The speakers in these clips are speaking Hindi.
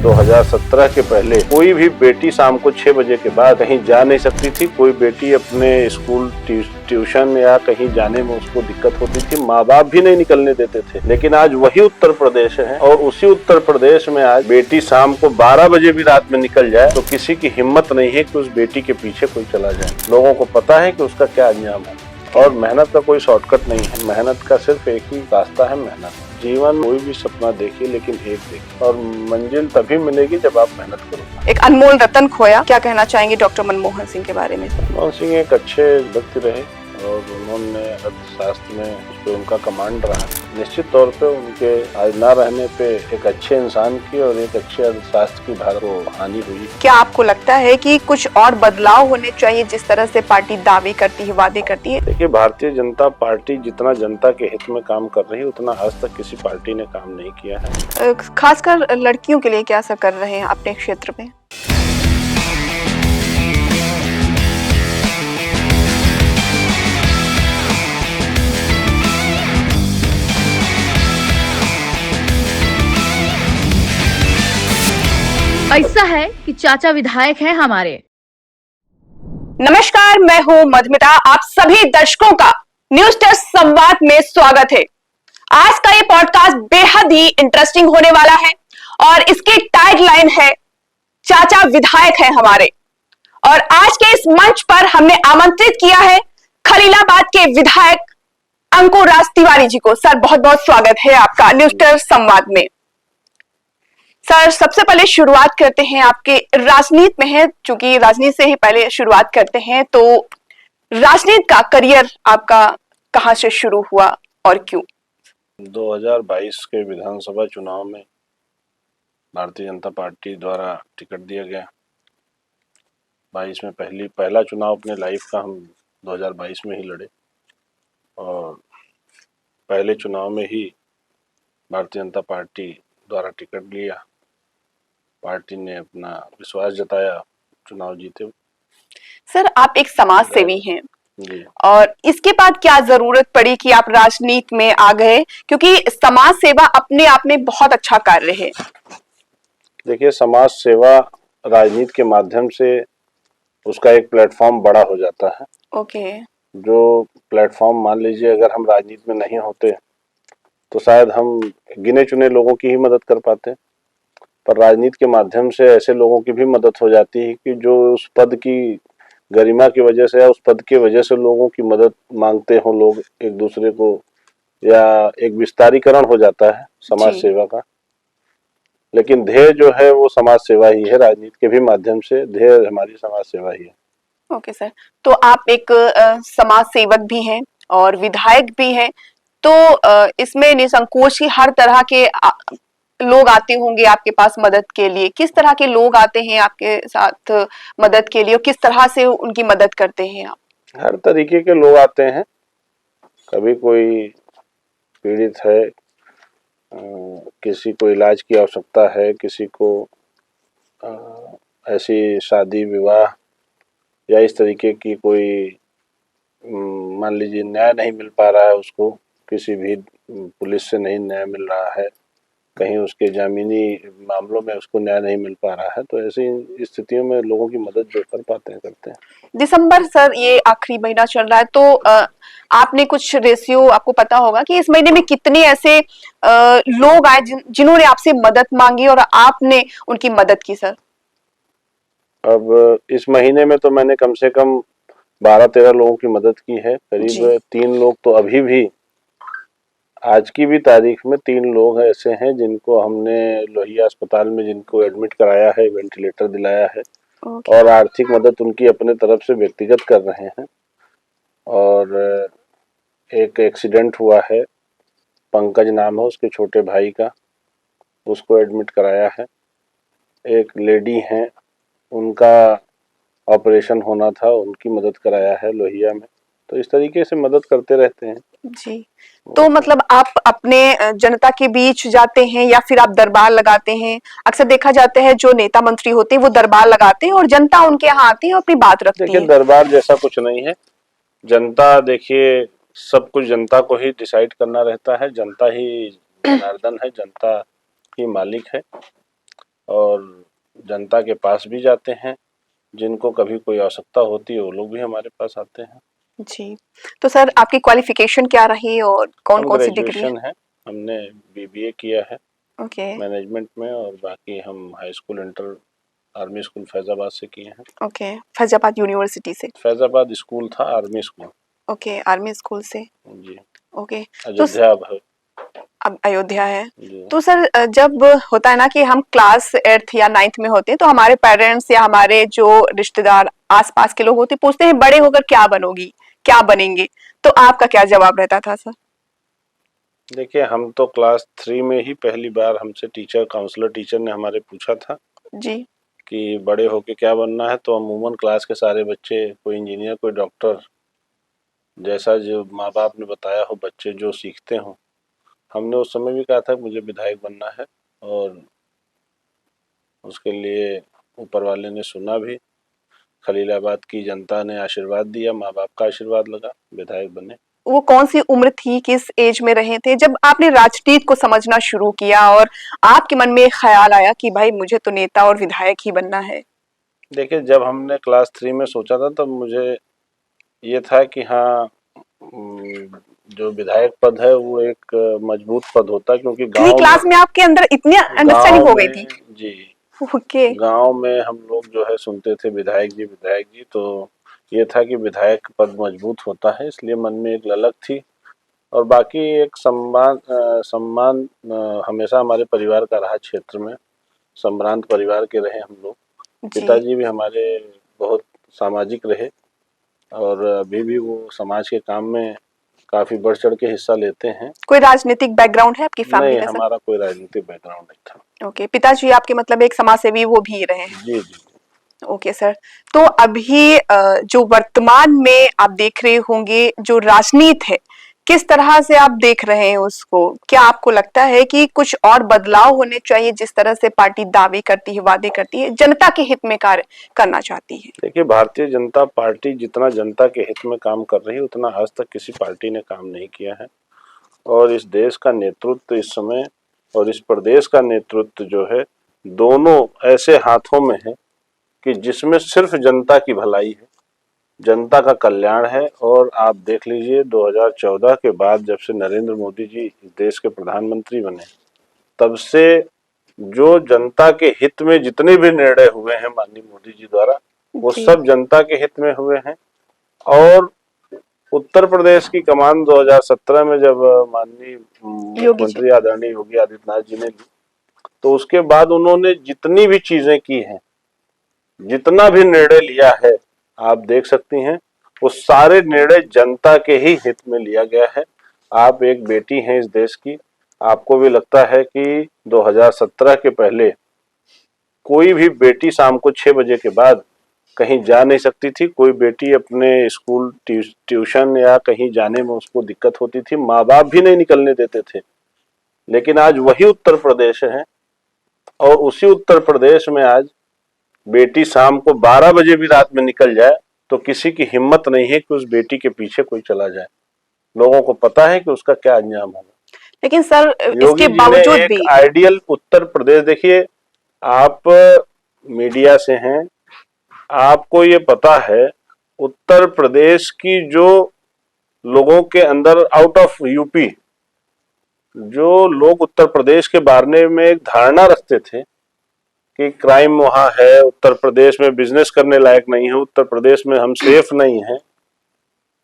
2017 के पहले कोई भी बेटी शाम को 6 बजे के बाद कहीं जा नहीं सकती थी। कोई बेटी अपने स्कूल ट्यूशन या कहीं जाने में उसको दिक्कत होती थी, माँ बाप भी नहीं निकलने देते थे। लेकिन आज वही उत्तर प्रदेश है और उसी उत्तर प्रदेश में आज बेटी शाम को 12 बजे भी रात में निकल जाए तो किसी की हिम्मत नहीं है कि उस बेटी के पीछे कोई चला जाए। लोगों को पता है कि उसका क्या अंजाम है और मेहनत का कोई शॉर्टकट नहीं है। मेहनत का सिर्फ एक ही रास्ता है, मेहनत। जीवन कोई भी सपना देखिए लेकिन एक देखिए और मंजिल तभी मिलेगी जब आप मेहनत करोगे। एक अनमोल रतन खोया, क्या कहना चाहेंगे डॉक्टर मनमोहन सिंह के बारे में? मनमोहन सिंह एक अच्छे व्यक्ति रहे और उन्होंने अर्थशास्त्र में उस पर उनका कमांड रहा। निश्चित तौर पे उनके आज ना रहने पे एक अच्छे इंसान की और एक अच्छे अर्थशास्त्र की भारत को हानि हुई। क्या आपको लगता है कि कुछ और बदलाव होने चाहिए जिस तरह से पार्टी दावे करती है, वादे करती है? देखिए, भारतीय जनता पार्टी जितना जनता के हित में काम कर रही है उतना आज तक किसी पार्टी ने काम नहीं किया है। खासकर लड़कियों के लिए क्या ऐसा कर रहे हैं अपने क्षेत्र में? ऐसा है कि चाचा विधायक हैं हमारे। नमस्कार, मैं हूं मधुमिता। आप सभी दर्शकों का न्यूज टेस्ट संवाद में स्वागत है। आज का ये पॉडकास्ट बेहद ही इंटरेस्टिंग होने वाला है और इसकी टैगलाइन है चाचा विधायक हैं हमारे। और आज के इस मंच पर हमने आमंत्रित किया है खलीलाबाद के विधायक अंकुर राज तिवारी जी को। सर, बहुत बहुत स्वागत है आपका न्यूज टेस्ट संवाद में। सर, सबसे पहले शुरुआत करते हैं, आपके राजनीति में है, चूंकि राजनीति से ही पहले शुरुआत करते हैं, तो राजनीति का करियर आपका कहां से शुरू हुआ और क्यों? 2022 के विधानसभा चुनाव में भारतीय जनता पार्टी द्वारा टिकट दिया गया। 22 में पहला चुनाव अपने लाइफ का हम 2022 में ही लड़े और पहले चुनाव में ही भारतीय जनता पार्टी द्वारा टिकट लिया। पार्टी ने अपना विश्वास जताया, चुनाव जीते। सर, आप एक समाज सेवी हैं जी। और इसके बाद क्या जरूरत पड़ी कि आप राजनीति में आ गए, क्योंकि समाज सेवा अपने आप में बहुत अच्छा कार्य है? देखिए, समाज सेवा राजनीति के माध्यम से उसका एक प्लेटफॉर्म बड़ा हो जाता है। ओके। जो प्लेटफॉर्म, मान लीजिए अगर हम राजनीति में नहीं होते तो शायद हम गिने चुने लोगों की ही मदद कर पाते, पर राजनीति के माध्यम से ऐसे लोगों की भी मदद हो जाती है कि जो उस पद की गरिमा की वजह से या उस पद की वजह से लोगों की मदद मांगते हो लोग एक दूसरे को, या एक विस्तारीकरण हो जाता है समाज सेवा का। लेकिन ध्येय जो है वो समाज सेवा ही है। राजनीति के भी माध्यम से ध्येय हमारी समाज सेवा ही है। ओके सर, तो आप एक समाज सेवक भी हैं और विधायक भी हैं, तो इसमें निसंकोच ही हर तरह के लोग आते होंगे आपके पास मदद के लिए। किस तरह के लोग आते हैं आपके साथ मदद के लिए और किस तरह से उनकी मदद करते हैं आप? हर तरीके के लोग आते हैं। कभी कोई पीड़ित है, किसी को इलाज की आवश्यकता है, किसी को ऐसी शादी विवाह या इस तरीके की कोई, मान लीजिए न्याय नहीं मिल पा रहा है उसको, किसी भी पुलिस से नहीं न्याय मिल रहा है, कहीं उसके जमीनी मामलों में उसको न्याय नहीं मिल पा रहा है, तो ऐसी स्थितियों में लोगों की मदद जो कर पाते हैं करते हैं। दिसंबर सर ये आखिरी महीना चल रहा है, तो आपने कुछ रेशियो आपको पता होगा कि इस महीने में कितने ऐसे लोग आए जिन्होंने आपसे मदद मांगी और आपने उनकी मदद की? सर, अब इस महीने में तो मैंने कम से कम 12-13 लोगों की मदद की है। करीब 3 लोग तो अभी भी, आज की भी तारीख में 3 लोग ऐसे हैं जिनको हमने लोहिया अस्पताल में जिनको एडमिट कराया है, वेंटिलेटर दिलाया है और आर्थिक मदद उनकी अपने तरफ से व्यक्तिगत कर रहे हैं। और एक एक्सीडेंट हुआ है, पंकज नाम है उसके छोटे भाई का, उसको एडमिट कराया है। एक लेडी हैं, उनका ऑपरेशन होना था, उनकी मदद कराया है लोहिया में। तो इस तरीके से मदद करते रहते हैं जी। तो मतलब आप अपने जनता के बीच जाते हैं या फिर आप दरबार लगाते हैं? अक्सर देखा जाता है जो नेता मंत्री होते हैं वो दरबार लगाते हैं और जनता उनके यहाँ आती है और अपनी बात रखती है। देखिए, दरबार जैसा कुछ नहीं है। जनता, देखिए, सब कुछ जनता को ही डिसाइड करना रहता है। जनता ही जनार्दन है, जनता ही मालिक है। और जनता के पास भी जाते हैं। जिनको कभी कोई आवश्यकता होती है वो लोग भी हमारे पास आते हैं। जी, तो सर आपकी क्वालिफिकेशन क्या रही और कौन हम कौन सी डिग्री है? ग्रेजुएशन है, हमने बीबीए किया है ओके। मैनेजमेंट में, और बाकी हम high school inter army school Faizabad से किए हैं। ओके, फैजाबाद यूनिवर्सिटी से। फैजाबाद स्कूल था, army school. Okay, army school से। जी, ओके। तो अयोध्या अब अयोध्या है। जी। तो सर जब होता है ना कि हम क्लास 8th या 9th में होते हैं तो हमारे पेरेंट्स या हमारे जो रिश्तेदार आसपास के लोग होते हैं पूछते हैं बड़े होकर क्या बनोगी, क्या बनेंगे, तो आपका क्या जवाब रहता था सर? देखिए, हम तो क्लास 3 में ही पहली बार हमसे काउंसलर टीचर ने हमारे पूछा था जी। कि बड़े होके क्या बनना है, तो अमूमन क्लास के सारे बच्चे कोई इंजीनियर कोई डॉक्टर, जैसा जो माँ बाप ने बताया हो बच्चे जो सीखते हों। हमने उस समय भी कहा था मुझे विधायक बनना है, और उसके लिए ऊपर वाले ने सुना भी। खलीलाबाद की जनता ने आशीर्वाद दिया, माँ बाप का आशीर्वाद लगा, विधायक बने। वो कौन सी उम्र थी, किस एज में रहे थे जब आपने राजनीति को समझना शुरू किया और आपके मन में ख्याल आया कि भाई मुझे तो नेता और विधायक ही बनना है? देखिए, जब हमने क्लास 3 में सोचा था तब मुझे ये था कि हाँ, जो विधायक पद है वो एक मजबूत पद होता है, क्योंकि थ्री क्लास में आपके अंदर इतनी अंडरस्टैंडिंग हो गई थी? जी, ओके। गांव में हम लोग जो है सुनते थे विधायक जी विधायक जी, तो ये था कि विधायक पद मजबूत होता है, इसलिए मन में एक ललक थी। और बाकी एक सम्मान हमेशा हमारे परिवार का रहा, क्षेत्र में संभ्रांत परिवार के रहे हम लोग। जी। पिताजी भी हमारे बहुत सामाजिक रहे, और अभी भी वो समाज के काम में काफी बढ़ चढ़ के हिस्सा लेते हैं। कोई राजनीतिक बैकग्राउंड है आपकी फैमिली नहीं, का सर? हमारा कोई राजनीतिक बैकग्राउंड नहीं था। ओके, पिताजी आपके मतलब एक समाज सेवी वो भी रहे हैं? जी जी। Okay sir. तो अभी जो वर्तमान में आप देख रहे होंगे जो राजनीति है, किस तरह से आप देख रहे हैं उसको? क्या आपको लगता है कि कुछ और बदलाव होने चाहिए जिस तरह से पार्टी दावे करती है, वादे करती है, जनता के हित में कार्य करना चाहती है? देखिए, भारतीय जनता पार्टी जितना जनता के हित में काम कर रही है उतना आज तक किसी पार्टी ने काम नहीं किया है। और इस देश का नेतृत्व इस समय, और इस प्रदेश का नेतृत्व जो है, दोनों ऐसे हाथों में है कि जिसमें सिर्फ जनता की भलाई है, जनता का कल्याण है। और आप देख लीजिए 2014 के बाद जब से नरेंद्र मोदी जी इस देश के प्रधानमंत्री बने, तब से जो जनता के हित में जितने भी निर्णय हुए हैं माननीय मोदी जी द्वारा, वो जी। सब जनता के हित में हुए हैं। और उत्तर प्रदेश की कमान 2017 में जब माननीय योगी जी। मुख्यमंत्री आदरणीय योगी आदित्यनाथ जी ने ली, तो उसके बाद उन्होंने जितनी भी चीजें की हैं, जितना भी निर्णय लिया है, आप देख सकती हैं, वो सारे निर्णय जनता के ही हित में लिया गया है। आप एक बेटी हैं इस देश की, आपको भी लगता है कि 2017 के पहले कोई भी बेटी शाम को 6 बजे के बाद कहीं जा नहीं सकती थी। कोई बेटी अपने स्कूल ट्यूशन या कहीं जाने में उसको दिक्कत होती थी, माँ बाप भी नहीं निकलने देते थे। लेकिन आज वही उत्तर प्रदेश है, और उसी उत्तर प्रदेश में आज बेटी शाम को 12 बजे भी रात में निकल जाए तो किसी की हिम्मत नहीं है कि उस बेटी के पीछे कोई चला जाए। लोगों को पता है कि उसका क्या अंजाम होगा। लेकिन सर योगी इसके जी ने बावजूद एक भी आइडियल उत्तर प्रदेश, देखिए, आप मीडिया से हैं, आपको ये पता है उत्तर प्रदेश की जो लोगों के अंदर आउट ऑफ यूपी जो लोग उत्तर प्रदेश के बारे में एक धारणा रखते थे कि क्राइम वहां है, उत्तर प्रदेश में बिजनेस करने लायक नहीं है, उत्तर प्रदेश में हम सेफ नहीं है,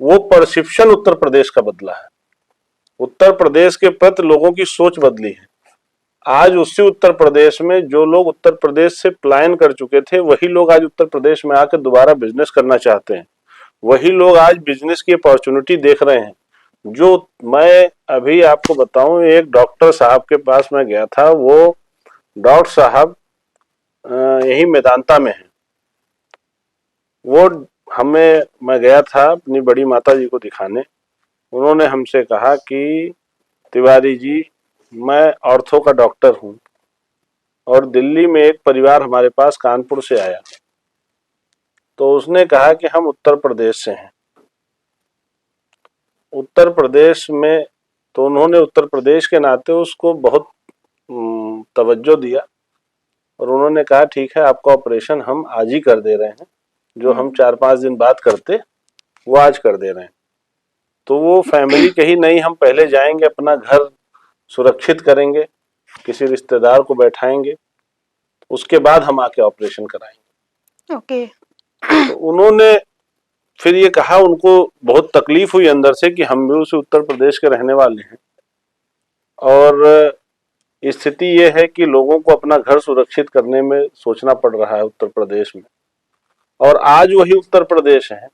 वो परसेप्शन उत्तर प्रदेश का बदला है। उत्तर प्रदेश के प्रति लोगों की सोच बदली है। आज उसी उत्तर प्रदेश में जो लोग उत्तर प्रदेश से पलायन कर चुके थे, वही लोग आज उत्तर प्रदेश में आकर दोबारा बिजनेस करना चाहते हैं। वही लोग आज बिजनेस की अपॉर्चुनिटी देख रहे हैं। जो मैं अभी आपको बताऊं, एक डॉक्टर साहब के पास मैं गया था, वो डॉक्टर साहब यही मेदांता में है। वो मैं गया था अपनी बड़ी माता जी को दिखाने। उन्होंने हमसे कहा कि तिवारी जी, मैं ऑर्थो का डॉक्टर हूं, और दिल्ली में एक परिवार हमारे पास कानपुर से आया, तो उसने कहा कि हम उत्तर प्रदेश से हैं। उत्तर प्रदेश में, तो उन्होंने उत्तर प्रदेश के नाते उसको बहुत तवज्जो दिया। और उन्होंने कहा ठीक है, आपका ऑपरेशन हम आज ही कर दे रहे हैं, जो हम 4-5 दिन बाद करते वो आज कर दे रहे हैं। तो वो फैमिली कही नहीं, हम पहले जाएंगे, अपना घर सुरक्षित करेंगे, किसी रिश्तेदार को बैठाएंगे, उसके बाद हम आके ऑपरेशन कराएंगे। ओके। तो उन्होंने फिर ये कहा, उनको बहुत तकलीफ हुई अंदर से कि हम भी उस उत्तर प्रदेश के रहने वाले हैं और स्थिति ये है कि लोगों को अपना घर सुरक्षित करने में सोचना पड़ रहा है उत्तर प्रदेश में। और आज वही उत्तर प्रदेश है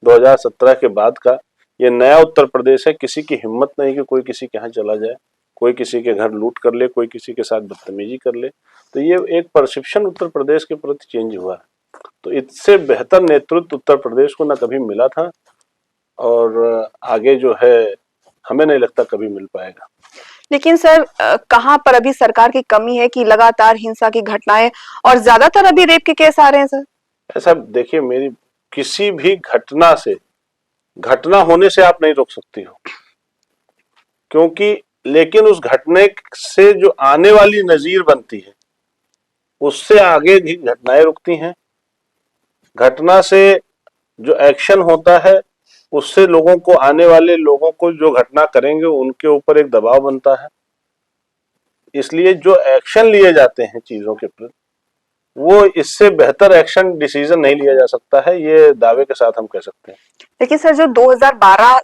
2017 के बाद का, ये नया उत्तर प्रदेश है। किसी की हिम्मत नहीं कि कोई किसी के यहाँ चला जाए, कोई किसी के घर लूट कर ले, कोई किसी के साथ बदतमीजी कर ले। तो ये एक परसेप्शन उत्तर प्रदेश के प्रति चेंज हुआ है। तो इससे बेहतर नेतृत्व उत्तर प्रदेश को न कभी मिला था और आगे जो है हमें नहीं लगता कभी मिल पाएगा। लेकिन सर कहाँ पर अभी सरकार की कमी है कि लगातार हिंसा की घटनाएं और ज्यादातर अभी रेप के केस आ रहे हैं सर? ऐसा देखिए, मेरी किसी भी घटना होने से आप नहीं रोक सकती हो, क्योंकि लेकिन उस घटने से जो आने वाली नजीर बनती है उससे आगे भी घटनाएं रुकती हैं। घटना से जो एक्शन होता है उससे लोगों को, आने वाले लोगों को जो घटना करेंगे उनके ऊपर एक दबाव बनता है। इसलिए जो एक्शन लिए जाते हैं चीजों के प्रति, वो इससे बेहतर एक्शन डिसीजन नहीं लिया जा सकता है, ये दावे के साथ हम कह सकते हैं। लेकिन सर जो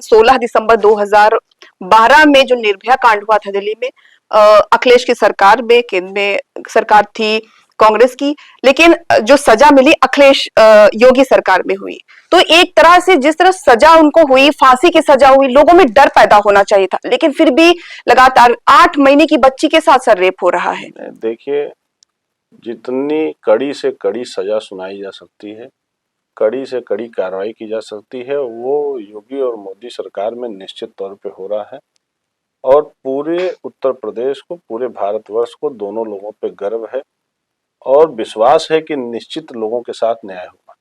16 दिसंबर 2012 में जो निर्भया कांड हुआ था दिल्ली में, अखिलेश की सरकार में, केंद्र में सरकार थी कांग्रेस की, लेकिन जो सजा मिली अखिलेश योगी सरकार में हुई। तो एक तरह से जिस तरह सजा उनको हुई, फांसी की सजा हुई, लोगों में डर पैदा होना चाहिए था, लेकिन फिर भी लगातार 8 महीने की बच्ची के साथ सर रेप हो रहा है। देखिए, जितनी कड़ी से कड़ी सजा सुनाई जा सकती है, कड़ी से कड़ी कार्रवाई की जा सकती है, वो योगी और मोदी सरकार में निश्चित तौर पे हो रहा है। और पूरे उत्तर प्रदेश को, पूरे भारतवर्ष को, दोनों लोगों पे गर्व है और विश्वास है कि निश्चित लोगों के साथ न्याय होगा।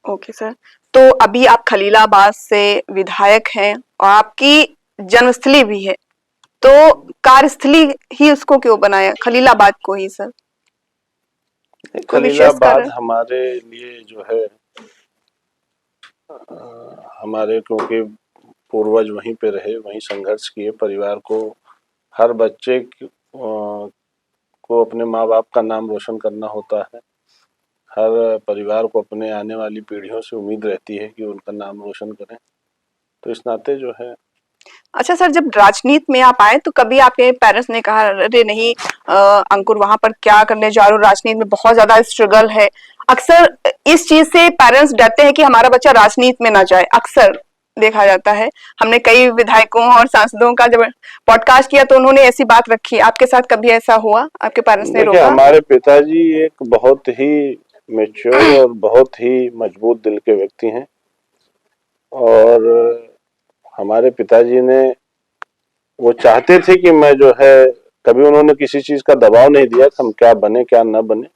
ओके सर, तो अभी आप खलीलाबाद से विधायक हैं और आपकी जन्मस्थली भी है, तो कार्यस्थली ही उसको क्यों बनाया, खलीलाबाद को ही सर? खलीलाबाद हमारे लिए जो है, हमारे क्योंकि पूर्वज वहीं पे रहे, वहीं संघर्ष किए, परिवार को, हर बच्चे को अपने माँ बाप का नाम रोशन करना होता है। हर परिवार को अपने आने वाली पीढ़ियों से उम्मीद रहती है कि उनका नाम रोशन करें, तो इस नाते जो है। अच्छा सर, जब राजनीति में आप आए तो कभी आपके पेरेंट्स ने कहा अरे नहीं अंकुर वहां पर क्या करने जा रहे हो, राजनीति में बहुत ज्यादा स्ट्रगल है? अक्सर इस चीज से पेरेंट्स डरते हैं कि हमारा बच्चा राजनीति में ना जाए, अक्सर देखा जाता है। हमने कई विधायकों और सांसदों का जब पॉडकास्ट किया तो उन्होंने ऐसी बात रखी, आपके साथ कभी ऐसा हुआ, आपके पेरेंट्स ने रोका? हमारे पिताजी एक बहुत ही मैच्योर और बहुत ही मजबूत दिल के व्यक्ति हैं और हमारे पिताजी ने, वो चाहते थे कि मैं जो है, कभी उन्होंने किसी चीज का दबाव नहीं दिया कि हम क्या बने क्या न बने।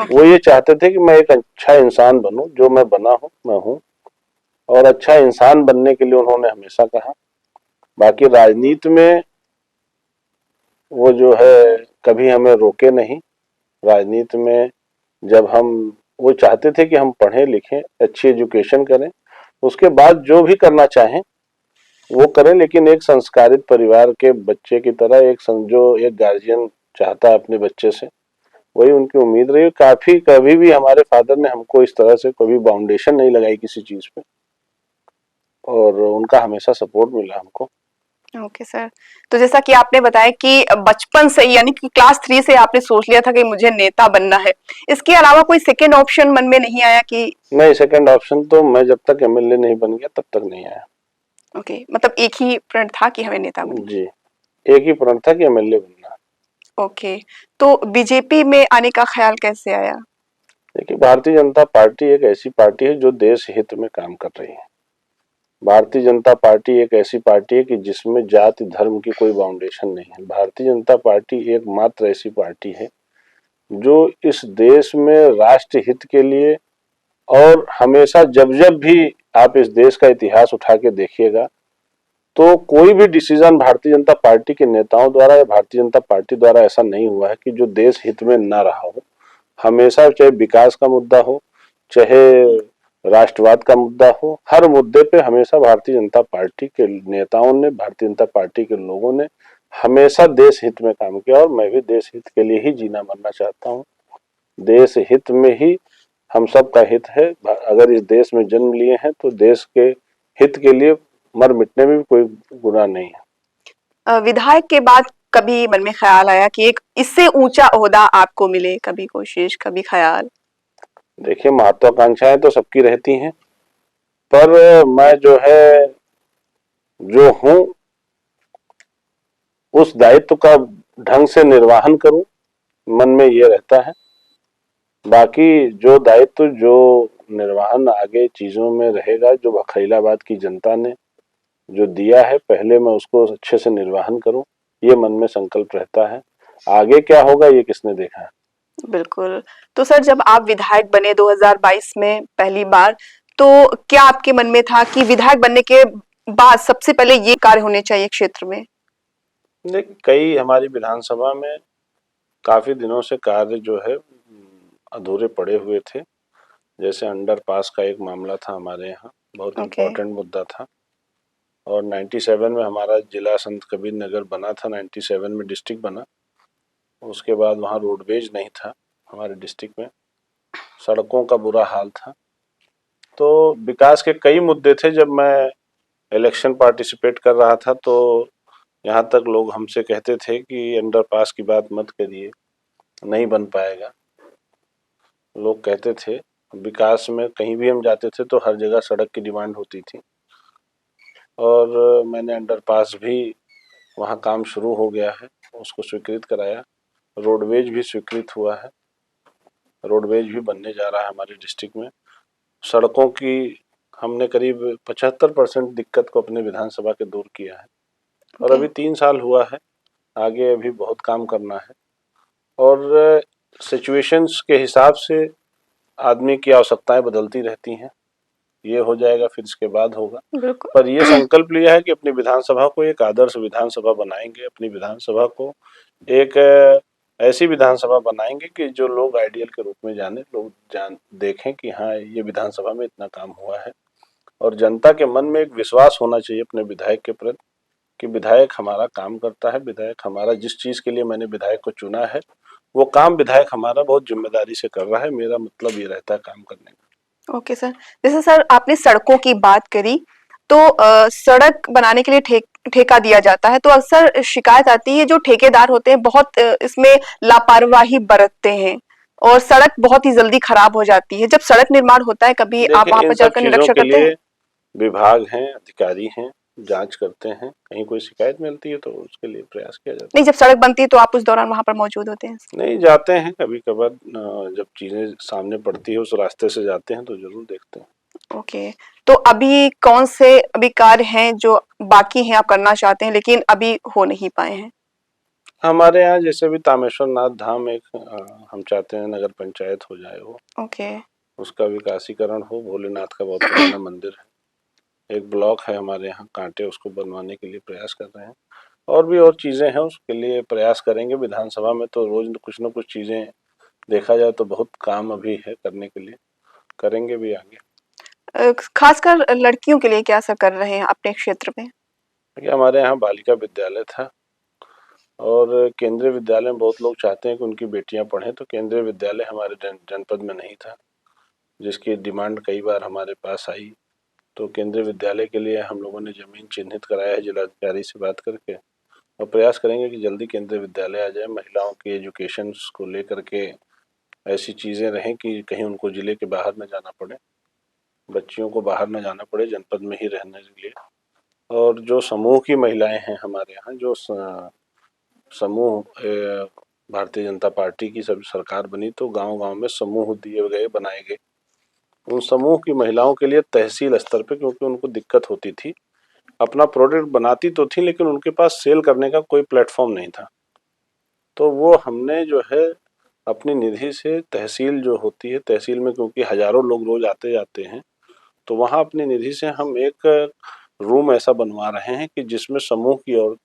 वो ये चाहते थे कि मैं एक अच्छा इंसान बनूं, जो मैं बना हूं मैं हूं, और अच्छा इंसान बनने के लिए उन्होंने हमेशा कहा। बाकी राजनीति में वो जो है कभी हमें रोके नहीं। राजनीति में जब वो चाहते थे कि हम पढ़ें लिखें, अच्छी एजुकेशन करें, उसके बाद जो भी करना चाहें वो करें, लेकिन एक संस्कारित परिवार के बच्चे की तरह, जो एक गार्जियन चाहता है अपने बच्चे से, वही उनकी उम्मीद रही। कभी भी हमारे फादर ने हमको इस तरह से कभी बाउंडेशन नहीं लगाई किसी चीज पे, और उनका हमेशा सपोर्ट मिला हमको। ओके सर, तो जैसा कि आपने बताया कि बचपन से यानी कि क्लास 3 से आपने सोच लिया था कि मुझे नेता बनना है, इसके अलावा कोई सेकंड ऑप्शन मन में नहीं आया कि? नहीं, सेकंड ऑप्शन तो मैं जब तक एमएलए नहीं बन गया तब तक नहीं आया। ओके, मतलब एक ही प्रण था कि हमें नेता बनना? जी, एक ही प्रण था कि एमएलए बनना। ओके, तो बीजेपी में आने का ख्याल कैसे आया? देखिए, भारतीय जनता पार्टी एक ऐसी पार्टी है जो देश हित में काम कर रही है। भारतीय जनता पार्टी एक ऐसी पार्टी है कि जिसमें जाति धर्म की कोई बाउंडेशन नहीं है। भारतीय जनता पार्टी एकमात्र ऐसी पार्टी है जो इस देश में राष्ट्र हित के लिए, और हमेशा जब जब भी आप इस देश का इतिहास उठा के देखिएगा, तो कोई भी डिसीजन भारतीय जनता पार्टी के नेताओं द्वारा या भारतीय जनता पार्टी द्वारा ऐसा नहीं हुआ है कि जो देश हित में ना रहा हो। हमेशा चाहे विकास का मुद्दा हो, चाहे राष्ट्रवाद का मुद्दा हो, हर मुद्दे पे हमेशा भारतीय जनता पार्टी के नेताओं ने, भारतीय जनता पार्टी के लोगों ने हमेशा देश हित में काम किया। और मैं भी देश हित के लिए ही जीना मरना चाहता हूँ। देश हित में ही हम सब का हित है। अगर इस देश में जन्म लिए हैं तो देश के हित के लिए मर मिटने में भी कोई गुनाह नहीं है। विधायक के बाद कभी मन में ख्याल आया कि एक इससे ऊंचा ओहदा आपको मिले? कभी कोशिश, कभी ख्याल? देखिए, महत्वाकांक्षाएं तो सबकी रहती हैं, पर मैं जो है जो हूं उस दायित्व का ढंग से निर्वहन करूं, मन में ये रहता है। बाकी जो दायित्व, जो निर्वहन आगे चीजों में रहेगा, जो खैलाबाद की जनता ने जो दिया है, पहले मैं उसको अच्छे से निर्वहन करूं, ये मन में संकल्प रहता है। आगे क्या होगा ये किसने देखा है। बिल्कुल। तो सर, जब आप विधायक बने 2022 में पहली बार, तो क्या आपके मन में था कि विधायक बनने के बाद सबसे पहले ये कार्य होने चाहिए क्षेत्र में? कई हमारी विधानसभा में काफी दिनों से कार्य जो है अधूरे पड़े हुए थे। जैसे अंडरपास का एक मामला था हमारे यहाँ, बहुत इम्पोर्टेंट मुद्दा था। और 97 में हमारा जिला संत कबीर नगर बना था, 97 में डिस्ट्रिक्ट बना। उसके बाद वहाँ रोडवेज नहीं था हमारे डिस्ट्रिक्ट में, सड़कों का बुरा हाल था। तो विकास के कई मुद्दे थे। जब मैं इलेक्शन पार्टिसिपेट कर रहा था तो यहाँ तक लोग हमसे कहते थे कि अंडरपास की बात मत करिए, नहीं बन पाएगा। लोग कहते थे। विकास में कहीं भी हम जाते थे तो हर जगह सड़क की डिमांड होती थी। और मैंने अंडरपास भी, वहाँ काम शुरू हो गया है, उसको स्वीकृत कराया। रोडवेज भी स्वीकृत हुआ है, रोडवेज भी बनने जा रहा है हमारे डिस्ट्रिक्ट में। सड़कों की हमने करीब 75% दिक्कत को अपने विधानसभा के दूर किया है। और अभी 3 साल हुआ है, आगे अभी बहुत काम करना है। और सिचुएशंस के हिसाब से आदमी की आवश्यकताएं बदलती रहती हैं। ये हो जाएगा, फिर इसके बाद होगा। पर ये संकल्प लिया है कि अपनी विधानसभा को एक आदर्श विधानसभा बनाएंगे। अपनी विधानसभा को एक ऐसी विधानसभा बनाएंगे कि जो लोग आइडियल के रूप में जाने, लोग देखें कि हाँ, ये विधानसभा में इतना काम हुआ है। और जनता के मन में एक विश्वास होना चाहिए अपने विधायक के प्रति कि विधायक हमारा काम करता है, विधायक हमारा, जिस चीज के लिए मैंने विधायक को चुना है वो काम विधायक हमारा बहुत जिम्मेदारी से कर रहा है। मेरा मतलब ये रहता है काम करने का। Okay sir. जैसे सर आपने सड़कों की बात करी, तो सड़क बनाने के लिए ठेका दिया जाता है, तो अक्सर शिकायत आती है जो ठेकेदार होते हैं बहुत इसमें लापरवाही बरतते हैं और सड़क बहुत ही जल्दी खराब हो जाती है। जब सड़क निर्माण होता है, कभी आप वहां पर जाकर निरीक्षण करते हैं? विभाग हैं, अधिकारी हैं, जांच करते हैं। कहीं कोई शिकायत मिलती है तो उसके लिए प्रयास किया जाता है। नहीं, जब सड़क बनती है तो आप उस दौरान वहां पर मौजूद होते हैं? नहीं, जाते हैं कभी कभार, जब चीजें सामने पड़ती है उस रास्ते से जाते हैं तो जरूर देखते हैं। ओके। तो अभी कौन से कार्य हैं जो बाकी हैं, आप करना चाहते हैं लेकिन अभी हो नहीं पाए हैं? हमारे यहाँ जैसे भी तामेश्वर नाथ धाम एक हम चाहते हैं नगर पंचायत हो जाए वो। ओके। उसका विकासीकरण हो। भोलेनाथ का बहुत पुराना मंदिर है। एक ब्लॉक है हमारे यहाँ कांटे, उसको बनवाने के लिए प्रयास कर रहे हैं। और भी और चीजें हैं, उसके लिए प्रयास करेंगे। विधानसभा में तो रोज कुछ न कुछ चीजें, देखा जाए तो बहुत काम अभी है करने के लिए, करेंगे भी आगे। खासकर लड़कियों के लिए क्या सब कर रहे हैं अपने क्षेत्र में? हमारे यहाँ बालिका विद्यालय था और केंद्रीय विद्यालय में बहुत लोग चाहते हैं कि उनकी बेटियां पढ़ें, तो केंद्रीय विद्यालय हमारे जनपद में नहीं था, जिसकी डिमांड कई बार हमारे पास आई। तो केंद्रीय विद्यालय के लिए हम लोगों ने जमीन चिन्हित कराया है जिलाधिकारी से बात करके, और प्रयास करेंगे कि जल्दी केंद्रीय विद्यालय आ जाए। महिलाओं के एजुकेशन को लेकर के ऐसी चीज़ें रहें कि कहीं उनको जिले के बाहर न जाना पड़े, बच्चियों को बाहर न जाना पड़े, जनपद में ही रहने के लिए। और जो समूह की महिलाएं हैं हमारे यहाँ, जो समूह भारतीय जनता पार्टी की सब सरकार बनी तो गांव-गांव में समूह दिए गए, बनाए गए। उन समूह की महिलाओं के लिए तहसील स्तर पे, क्योंकि उनको दिक्कत होती थी, अपना प्रोडक्ट बनाती तो थी लेकिन उनके पास सेल करने का कोई प्लेटफॉर्म नहीं था। तो वो हमने जो है अपनी निधि से, तहसील जो होती है, तहसील में क्योंकि हजारों लोग रोज आते जाते हैं, तो वहाँ अपनी निधि से हम एक रूम ऐसा बनवा रहे हैं कि जिसमें समूह की और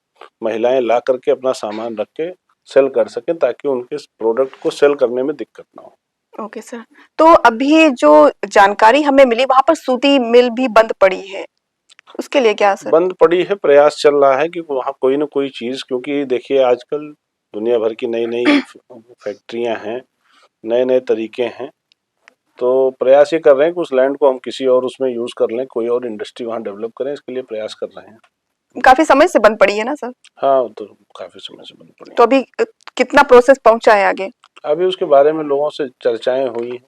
महिलाएं ला करके अपना सामान रख के सेल कर सकें, ताकि उनके प्रोडक्ट को सेल करने में दिक्कत ना हो। ओके सर, तो अभी जो जानकारी हमें मिली वहां पर सूती मिल भी बंद पड़ी है, उसके लिए क्या सर? बंद पड़ी है, प्रयास चल रहा है कि वहाँ कोई ना कोई चीज, क्योंकि देखिए आजकल दुनिया भर की नई नई फैक्ट्रियां हैं, नए नए तरीके हैं, तो प्रयास ये कर रहे हैं कि उस लैंड को हम किसी और उसमें यूज कर लें, कोई और इंडस्ट्री वहाँ डेवलप करें, इसके लिए प्रयास कर रहे हैं। काफी समय से बंद पड़ी है ना सर? हाँ, तो काफी समय से बंद पड़ी तो अभी कितना प्रोसेस पहुंचा है आगे? अभी उसके बारे में लोगों से चर्चाएं हुई,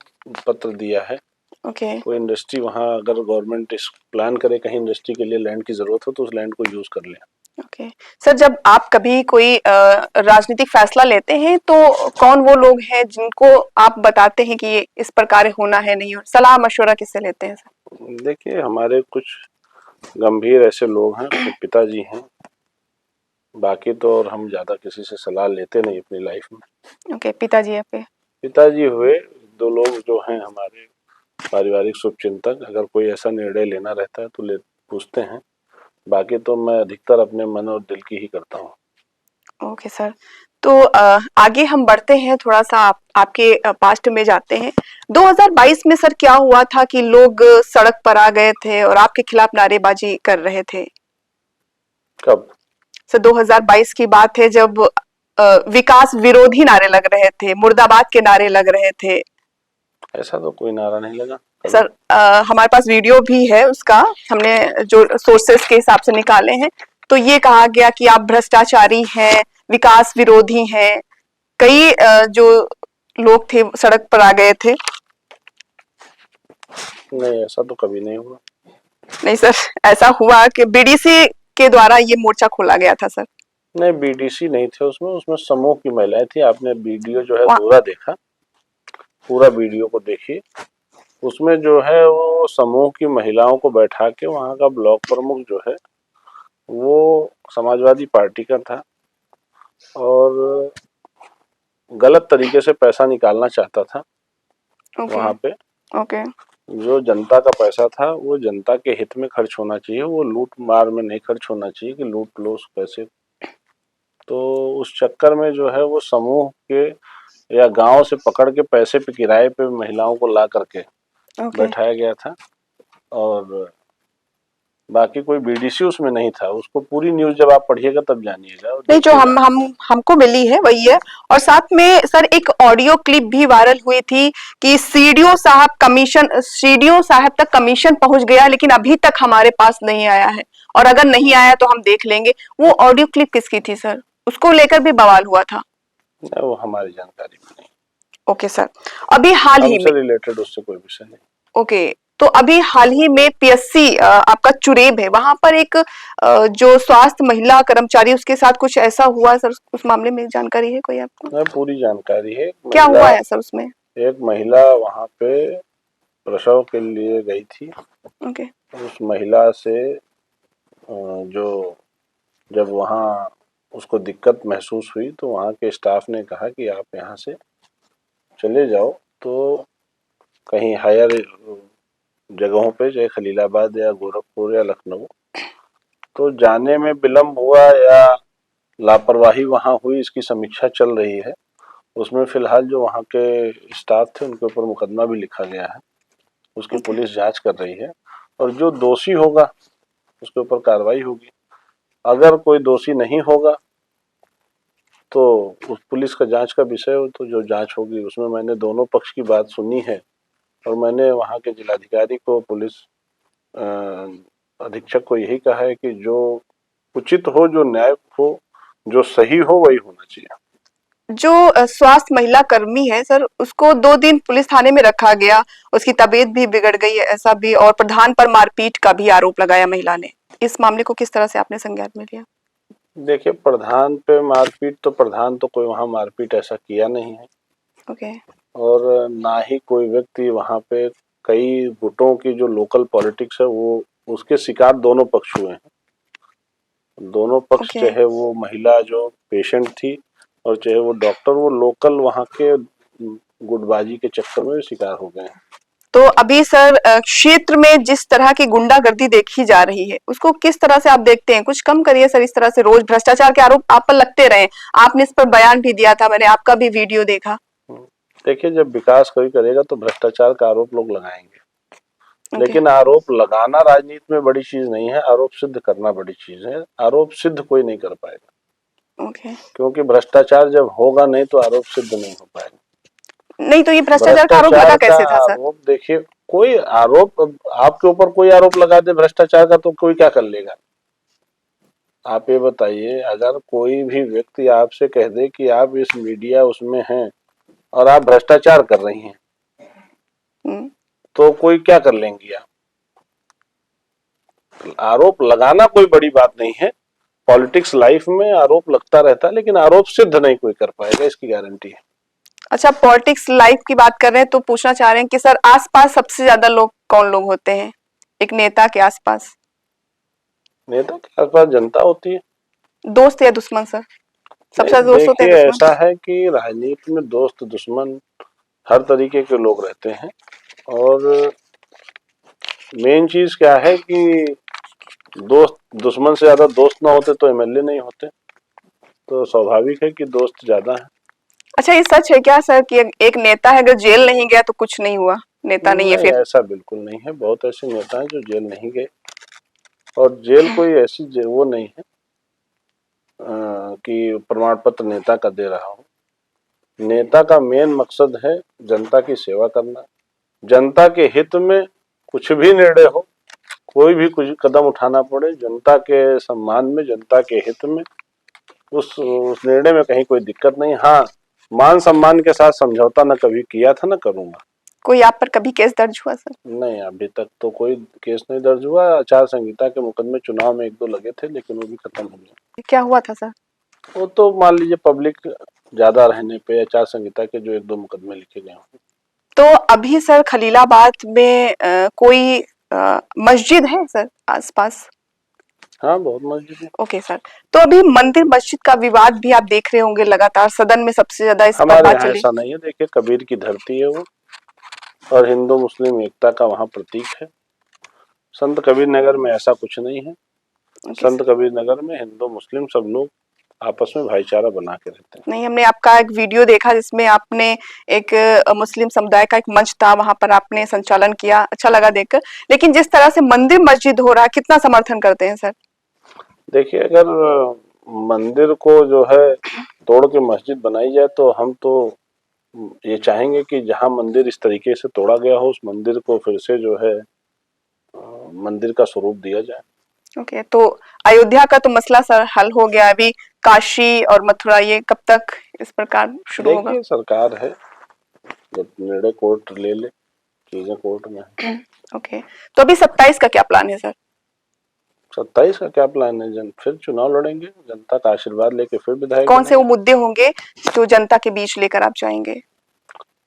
पत्र दिया है। ओके कोई इंडस्ट्री वहाँ, अगर गवर्नमेंट इस प्लान करे कहीं इंडस्ट्री के लिए लैंड की जरूरत हो, तो उस लैंड को यूज कर ले। ओके सर, जब आप कभी कोई राजनीतिक फैसला लेते हैं तो कौन वो लोग हैं जिनको आप बताते हैं कि ये इस प्रकार होना है, नहीं, और सलाह मशवरा किससे लेते हैं सर? देखिए, हमारे कुछ गंभीर ऐसे लोग हैं, अपने पिताजी हैं, बाकी तो और हम ज्यादा किसी से सलाह लेते नहीं अपनी लाइफ में। ओके, पिताजी आपके? पिताजी हुए, दो लोग जो हैं हमारे पारिवारिक शुभचिंतक, अगर कोई ऐसा निर्णय लेना रहता है तो ले पूछते हैं, बाकी तो मैं अधिकतर अपने मन और दिल की ही करता हूँ। ओके सर, तो आगे हम बढ़ते हैं, थोड़ा सा आपके पास्ट में जाते हैं। 2022 में सर क्या हुआ था कि लोग सड़क पर आ गए थे और आपके खिलाफ नारेबाजी कर रहे थे? कब? सर 2022 की बात है, जब विकास विरोधी नारे लग रहे थे, मुर्दाबाद के नारे लग रहे थे। ऐसा तो कोई नारा नहीं लगा सर हमारे पास वीडियो भी है उसका, हमने जो सोर्सेस के हिसाब से निकाले हैं, तो ये कहा गया कि आप भ्रष्टाचारी हैं, विकास विरोधी हैं। कई जो लोग थे सड़क पर आ गए थे। नहीं, ऐसा तो कभी नहीं हुआ। नहीं सर, ऐसा हुआ कि बीडीसी के द्वारा ये मोर्चा खोला गया था सर। नहीं, बीडीसी नहीं थे उसमें, उसमें समूह की महिलाएं थी। आपने वीडियो जो है पूरा देखा, पूरा वीडियो को देखिए, उसमें जो है वो समूह की महिलाओं को बैठा के वहाँ का ब्लॉक प्रमुख जो है वो समाजवादी पार्टी का था और गलत तरीके से पैसा निकालना चाहता था। वहाँ पे ओके जो जनता का पैसा था वो जनता के हित में खर्च होना चाहिए, वो लूट मार में नहीं खर्च होना चाहिए कि लूट लो उस पैसे। तो उस चक्कर में जो है वो समूह के या गांव से पकड़ के पैसे पे किराए पे महिलाओं को ला करके बैठाया गया था, और बाकी कोई बीडीसी उसमें नहीं था। उसको पूरी न्यूज जब आप पढ़िएगा तब जानिएगा। नहीं, जो हमको मिली है वही है। और साथ में सर एक ऑडियो क्लिप भी वायरल हुई थी कि सीडीओ साहब तक कमीशन पहुंच गया, लेकिन अभी तक हमारे पास नहीं आया है, और अगर नहीं आया तो हम देख लेंगे। वो ऑडियो क्लिप किसकी थी सर? उसको लेकर भी बवाल हुआ था। वो हमारी जानकारी में नहीं। ओके सर, अभी हाल ही में रिलेटेड उससे कोई विषय नहीं। ओके, तो अभी हाल ही में पीएससी आपका चुरेब है, वहां पर एक जो स्वास्थ्य महिला कर्मचारी, उसके साथ कुछ ऐसा हुआ सर? उस मामले में जानकारी है कोई आपको? पूरी जानकारी है। क्या हुआ है सर उसमें? एक महिला वहां पे प्रसव के लिए गई थी। ओके। उस महिला से जो जब वहाँ उसको दिक्कत महसूस हुई तो वहाँ के स्टाफ ने कहा कि आप यहाँ से चले जाओ, तो कहीं हायर जगहों पे, चाहे खलीलाबाद या गोरखपुर या लखनऊ, तो जाने में विलम्ब हुआ या लापरवाही वहाँ हुई, इसकी समीक्षा चल रही है। उसमें फिलहाल जो वहाँ के स्टाफ थे उनके ऊपर मुकदमा भी लिखा गया है, उसकी पुलिस जांच कर रही है, और जो दोषी होगा उसके ऊपर कार्रवाई होगी। अगर कोई दोषी नहीं होगा तो उस पुलिस का जांच का विषय हो, तो जो जांच होगी उसमें मैंने दोनों पक्ष की बात सुनी है, और मैंने वहाँ के जिलाधिकारी को, पुलिस अधीक्षक को यही कहा है कि जो उचित हो, जो न्याय हो, जो सही हो, वही होना चाहिए। जो स्वास्थ्य महिला कर्मी है सर, उसको 2 दिन पुलिस थाने में रखा गया, उसकी तबीयत भी बिगड़ गई है ऐसा भी, और प्रधान पर मारपीट का भी आरोप लगाया महिला ने। इस मामले को किस तरह से आपने संज्ञान में लिया? देखिए, प्रधान पे मारपीट, तो प्रधान तो कोई वहाँ मारपीट ऐसा किया नहीं है। ओके। और ना ही कोई व्यक्ति वहाँ पे, कई गुटों की जो लोकल पॉलिटिक्स है वो उसके शिकार दोनों पक्ष हुए हैं। दोनों पक्ष चाहे वो महिला जो पेशेंट थी और चाहे वो डॉक्टर, वो लोकल वहाँ के गुटबाजी के चक्कर में शिकार हो गए हैं। तो अभी सर क्षेत्र में जिस तरह की गुंडागर्दी देखी जा रही है उसको किस तरह से आप देखते हैं? कुछ कम करिए सर, इस तरह से रोज भ्रष्टाचार के आरोप आप पर लगते रहे। आपने इस पर बयान भी दिया था, मैंने आपका भी वीडियो देखा। देखिए, जब विकास कोई करेगा तो भ्रष्टाचार का आरोप लोग लगाएंगे, ओके, लेकिन आरोप लगाना राजनीति में बड़ी चीज नहीं है, आरोप सिद्ध करना बड़ी चीज है। आरोप सिद्ध कोई नहीं कर पाएगा, ओके। क्योंकि भ्रष्टाचार जब होगा नहीं तो आरोप सिद्ध नहीं हो पाएगा। नहीं तो ये भ्रष्टाचार का आरोप लगा भ्रष्टाचार का कैसे था सर? आरोप देखिए, कोई आरोप आपके ऊपर कोई आरोप लगा दे भ्रष्टाचार का तो कोई क्या कर लेगा? आप ये बताइए, अगर कोई भी व्यक्ति आपसे कह दे कि आप इस मीडिया उसमें हैं और आप भ्रष्टाचार कर रही हैं, तो कोई क्या कर लेंगी आप? आरोप लगाना कोई बड़ी बात नहीं है। पॉलिटिक्स लाइफ में आरोप लगता रहता है, लेकिन आरोप सिद्ध नहीं कोई कर पाएगा, इसकी गारंटी है। अच्छा, पॉलिटिक्स लाइफ की बात कर रहे हैं तो पूछना चाह रहे हैं कि सर आसपास सबसे ज्यादा लोग कौन लोग होते हैं एक नेता के आसपास? नेता के आसपास जनता होती है। दोस्त या दुश्मन सर? सबसे ज्यादा दोस्त होते हैं देखिए, दुश्मन? ऐसा है कि राजनीति में दोस्त दुश्मन हर तरीके के लोग रहते हैं, और मेन चीज क्या है कि दोस्त दुश्मन से ज्यादा दोस्त ना होते तो एमएलए नहीं होते, तो स्वाभाविक है कि दोस्त ज्यादा है। अच्छा, ये सच है क्या सर कि एक नेता है अगर जेल नहीं गया तो कुछ नहीं हुआ, नेता नहीं है नहीं, फिर? ऐसा बिल्कुल नहीं है। बहुत ऐसे नेता हैं जो जेल नहीं गए, और जेल कोई ऐसी वो नहीं है कि प्रमाण पत्र नेता का दे रहा हो। नेता का मेन मकसद है जनता की सेवा करना, जनता के हित में कुछ भी निर्णय हो, कोई भी कुछ कदम उठाना पड़े, जनता के सम्मान में, जनता के हित में, उस निर्णय में कहीं कोई दिक्कत नहीं। हाँ, मान सम्मान के साथ समझौता न कभी किया था, न करूंगा। कोई आप पर कभी केस दर्ज हुआ सर? नहीं, अभी तक तो कोई केस नहीं दर्ज हुआ। आचार संहिता के मुकदमे चुनाव में 1-2 लगे थे, लेकिन वो भी खत्म हो गए। क्या हुआ था सर? वो तो मान लीजिए पब्लिक ज्यादा रहने पे आचार संहिता के जो 1-2 मुकदमे लिखे गए हों। तो अभी सर खलीलाबाद में कोई मस्जिद है सर आसपास? हाँ, बहुत मस्जिद है। ओके सर, तो अभी मंदिर मस्जिद का विवाद भी आप देख रहे होंगे, लगातार सदन में सबसे ज्यादा इस पर हमारे बात यहाँ चली। ऐसा नहीं है। देखिए, कबीर की धरती है वो, और हिंदू मुस्लिम एकता का वहाँ प्रतीक है। संत कबीर नगर में ऐसा कुछ नहीं है। संत कबीर नगर में हिंदू मुस्लिम सब लोग आपस में भाईचारा बना के रहते हैं। नहीं, हमने आपका एक वीडियो देखा जिसमें आपने एक मुस्लिम समुदाय का एक मंच था, वहां पर आपने संचालन किया, अच्छा लगा देखकर। लेकिन जिस तरह से मंदिर मस्जिद हो रहा है, कितना समर्थन करते हैं सर? देखिए, अगर मंदिर को जो है तोड़ के मस्जिद बनाई जाए तो हम तो ये चाहेंगे कि जहाँ मंदिर इस तरीके से तोड़ा गया हो, उस मंदिर को फिर से जो है मंदिर का स्वरूप दिया जाए। ओके, तो अयोध्या का तो मसला सर हल हो गया, अभी काशी और मथुरा ये कब तक इस प्रकार शुरू होगा? देखिए, सरकार है, जब निर्णय कोर्ट ले ले, चीजें कोर्ट में है। ओके, तो अभी 27 का क्या प्लान है सर? 27 का क्या प्लान है? फिर चुनाव लड़ेंगे, जनता का आशीर्वाद लेके फिर विधायक। कौन से वो मुद्दे होंगे जो जनता के बीच लेकर आप जाएंगे?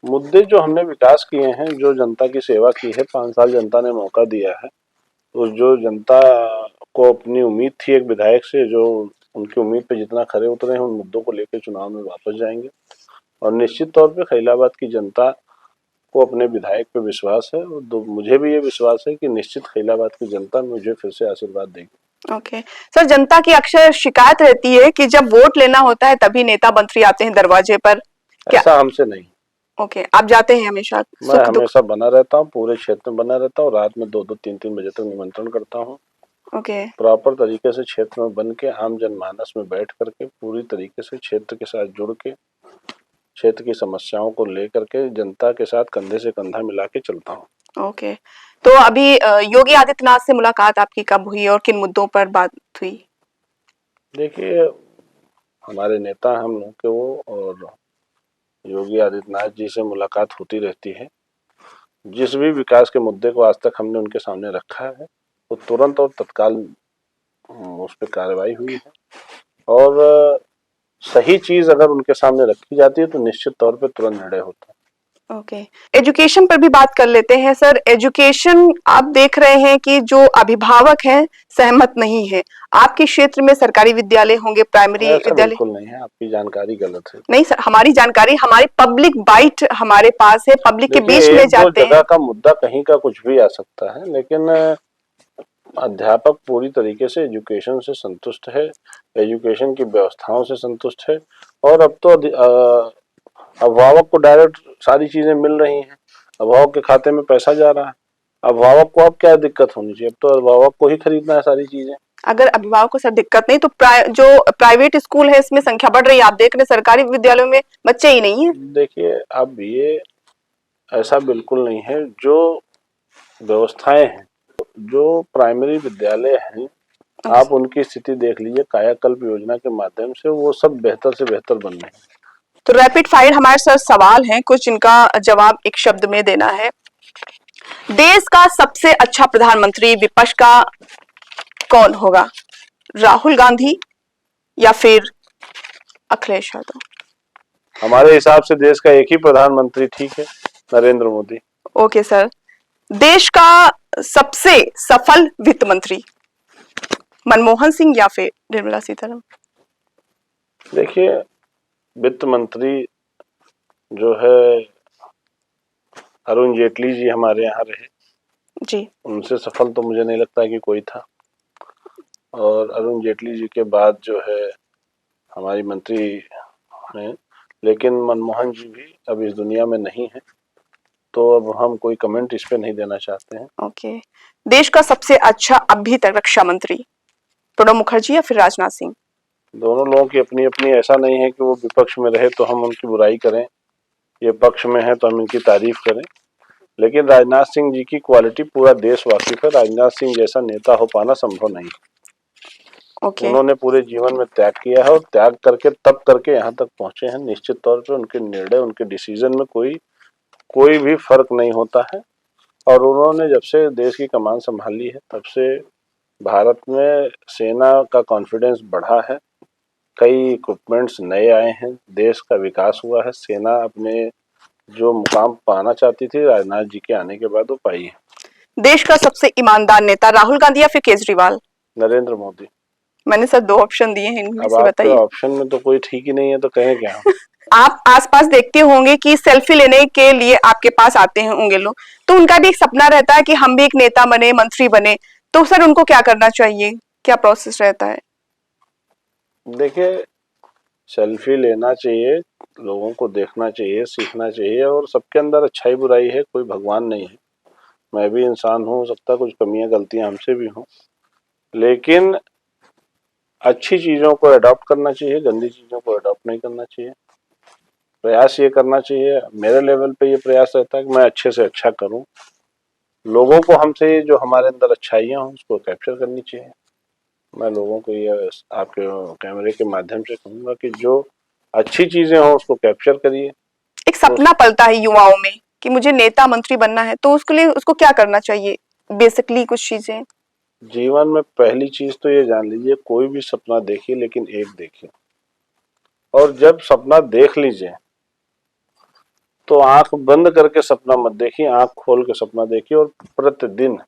मुद्दे जो हमने विकास किए हैं, जो जनता की सेवा की है, 5 साल जनता ने मौका दिया है, तो जो जनता को अपनी उम्मीद थी एक विधायक से, जो उनकी उम्मीद पे जितना खरे उतरे हैं, उन मुद्दों को लेकर चुनाव में वापस जाएंगे। और निश्चित तौर पे खैलाबाद की जनता को अपने विधायक पे विश्वास है, और मुझे भी ये विश्वास है कि निश्चित खैलाबाद की जनता मुझे फिर से आशीर्वाद देगी। ओके सर, जनता की अक्सर शिकायत रहती है कि जब वोट लेना होता है तभी नेता मंत्री आते हैं दरवाजे पर, क्या? ऐसा हमसे नहीं। ओके, आप जाते हैं हमेशा? मैं हमेशा बना रहता हूँ, पूरे क्षेत्र में बना रहता हूँ। रात में 2-2 3-3 बजे तक निमंत्रण करता हूँ। ओके, प्रॉपर तरीके से क्षेत्र में बन के, आम जनमानस में बैठ करके, पूरी तरीके से क्षेत्र के साथ जुड़ के, क्षेत्र की समस्याओं को लेकर के जनता के साथ कंधे से कंधा मिला के चलता हूँ। ओके, तो अभी योगी आदित्यनाथ से मुलाकात आपकी कब हुई और किन मुद्दों पर बात हुई? देखिए, हमारे नेता हम लोग के वो, और योगी आदित्यनाथ जी से मुलाकात होती रहती है। जिस भी विकास के मुद्दे को आज तक हमने उनके सामने रखा है, वो तुरंत और तत्काल उस पर कार्रवाई हुई है, और सही चीज अगर उनके सामने रखी जाती है तो निश्चित तौर पे तुरंत निर्णय होता है। ओके, एजुकेशन पर भी बात कर लेते हैं सर। एजुकेशन आप देख रहे हैं कि जो अभिभावक हैं सहमत नहीं है। आपके क्षेत्र में सरकारी विद्यालय होंगे, प्राइमरी ऐसा विद्यालय? बिल्कुल नहीं है, आपकी जानकारी गलत है। नहीं सर, हमारी जानकारी, हमारी पब्लिक बाइट हमारे पास है, पब्लिक के देखिए, बीच में एक दो जाते जगह हैं। का मुद्दा कहीं का कुछ भी आ सकता है, लेकिन अध्यापक पूरी तरीके से एजुकेशन से संतुष्ट है, एजुकेशन की व्यवस्थाओं से संतुष्ट है। और अब तो अभिभावक को डायरेक्ट सारी चीजें मिल रही हैं, अभिभावक के खाते में पैसा जा रहा है। अभिभावक को अब क्या दिक्कत होनी चाहिए? अब तो अभिभावक को ही खरीदना है सारी चीजें। अगर अभिभावक को सर दिक्कत नहीं तो जो प्राइवेट स्कूल है इसमें संख्या बढ़ रही है, आप देख रहे हैं सरकारी विद्यालयों में बच्चे ही नहीं है। देखिए, अब ये ऐसा बिल्कुल नहीं है। जो व्यवस्थाएं हैं, जो प्राइमरी विद्यालय हैं, आप उनकी स्थिति देख लीजिए, कायाकल्प योजना के माध्यम से वो सब बेहतर से बेहतर बन रहे हैं। तो रैपिड फायर हमारे सर सवाल हैं, कुछ इनका जवाब एक शब्द में देना है। देश का सबसे अच्छा प्रधानमंत्री विपक्ष का कौन होगा? राहुल गांधी या फिर अखिलेश यादव? हमारे हिसाब से देश का एक ही प्रधानमंत्री ठीक है, नरेंद्र मोदी। ओके सर, देश का सबसे सफल वित्त मंत्री मनमोहन सिंह या फिर निर्मला सीतारमण? देखिए, वित्त मंत्री जो है अरुण जेटली जी हमारे यहाँ रहे जी, उनसे सफल तो मुझे नहीं लगता कि कोई था। और अरुण जेटली जी के बाद जो है हमारी मंत्री हैं, लेकिन मनमोहन जी भी अब इस दुनिया में नहीं है, तो अब हम कोई कमेंट इस पे नहीं देना चाहते हैं। ओके, देश का सबसे अच्छा अभी तक रक्षा मंत्री प्रणब मुखर्जी या फिर राजनाथ सिंह? दोनों लोगों की अपनी अपनी, ऐसा नहीं है कि वो विपक्ष में रहे तो हम उनकी बुराई करें, ये पक्ष में है तो हम इनकी तारीफ करें। लेकिन राजनाथ सिंह जी की क्वालिटी पूरा देश वाकिफ है। राजनाथ सिंह जैसा नेता हो पाना संभव नहीं। ओके, उन्होंने पूरे जीवन में त्याग किया है और त्याग करके तब करके यहाँ तक पहुंचे हैं। निश्चित तौर पे उनके निर्णय, उनके डिसीजन में कोई भी फर्क नहीं होता है। और उन्होंने जब से देश की कमान संभाली है तब से भारत में सेना का कॉन्फिडेंस बढ़ा है, कई इक्विपमेंट्स नए आए हैं, देश का विकास हुआ है। सेना अपने जो मुकाम पाना चाहती थी राजनाथ जी के आने के बाद वो पाई है। देश का सबसे ईमानदार नेता राहुल गांधी या फिर केजरीवाल? नरेंद्र मोदी। मैंने सर दो ऑप्शन दिए हैं, इनमें अब से आपके बताइए। ऑप्शन में तो कोई ठीक ही नहीं है, तो कहें क्या? आप आसपास देखते होंगे कि सेल्फी लेने के लिए आपके पास आते हैं होंगे लोग, तो उनका भी एक सपना रहता है कि हम भी एक नेता बने, मंत्री बने, तो सर उनको क्या करना चाहिए, क्या प्रोसेस रहता है? देखिए, सेल्फी लेना चाहिए, लोगों को देखना चाहिए, सीखना चाहिए। और सबके अंदर अच्छाई बुराई है, कोई भगवान नहीं है। मैं भी इंसान हूँ, हो सकता है कुछ कमियां गलतियां हमसे भी हों, लेकिन अच्छी चीज़ों को अडॉप्ट करना चाहिए, गंदी चीज़ों को अडॉप्ट नहीं करना चाहिए। प्रयास ये करना चाहिए, मेरे लेवल पे ये प्रयास रहता है कि मैं अच्छे से अच्छा करूं। लोगों को हमसे जो हमारे अंदर अच्छाइयाँ हों उसको कैप्चर करनी चाहिए। मैं लोगों को ये आपके कैमरे के माध्यम से कहूँगा कि जो अच्छी चीज़ें हों उसको कैप्चर करिए। एक सपना पलता है युवाओं में कि मुझे नेता मंत्री बनना है, तो उसके लिए उसको क्या करना चाहिए? बेसिकली कुछ चीजें। जीवन में पहली चीज तो ये जान लीजिए, कोई भी सपना देखिए लेकिन एक देखिए। और जब सपना देख लीजिए तो आंख बंद करके सपना मत देखिए, आंख खोल के सपना देखिए। और प्रतिदिन,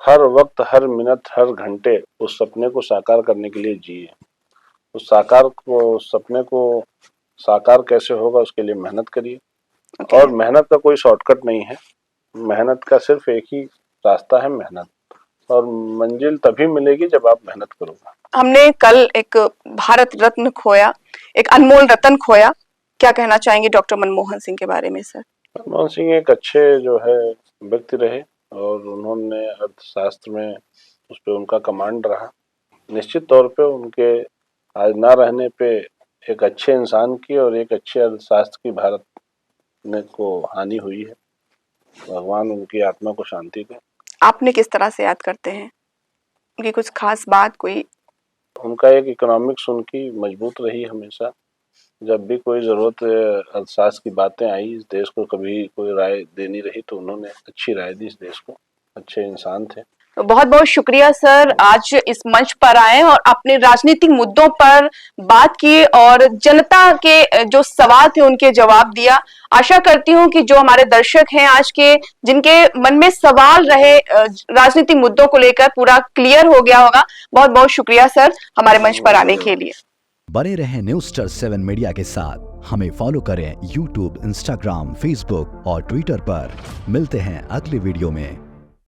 हर वक्त, हर मिनट, हर घंटे उस सपने को साकार करने के लिए जिए। उस सपने को साकार कैसे होगा उसके लिए मेहनत करिए। और मेहनत का कोई शॉर्टकट नहीं है, मेहनत का सिर्फ एक ही रास्ता है, मेहनत। और मंजिल तभी मिलेगी जब आप मेहनत करोगे। हमने कल एक भारत रत्न खोया, एक अनमोल रत्न खोया, क्या कहना चाहेंगे डॉक्टर मनमोहन सिंह के बारे में सर? मनमोहन सिंह एक अच्छे जो है व्यक्ति रहे और उन्होंने अर्थशास्त्र में उस पर उनका कमांड रहा। निश्चित तौर पे उनके आज ना रहने पे एक अच्छे इंसान की और एक अच्छे अर्थशास्त्र की भारत ने को हानि हुई है। भगवान उनकी आत्मा को शांति दे। आपने किस तरह से याद करते हैं उनकी कुछ खास बात कोई? उनका एक इकोनॉमिक्स उनकी मजबूत रही हमेशा। जब भी कोई ज़रूरत अर्थशास्त्र की बातें आई, इस देश को कभी कोई राय देनी रही तो उन्होंने अच्छी राय दी इस देश को। अच्छे इंसान थे। बहुत बहुत शुक्रिया सर, आज इस मंच पर आए और अपने राजनीतिक मुद्दों पर बात की और जनता के जो सवाल थे उनके जवाब दिया। आशा करती हूँ कि जो हमारे दर्शक हैं आज के, जिनके मन में सवाल रहे राजनीतिक मुद्दों को लेकर, पूरा क्लियर हो गया होगा। बहुत बहुत शुक्रिया सर हमारे मंच पर आने के लिए। बने रहें न्यूज़स्टार 7 मीडिया के साथ। हमें फॉलो करें YouTube, Instagram, Facebook और Twitter पर। मिलते हैं अगली वीडियो में।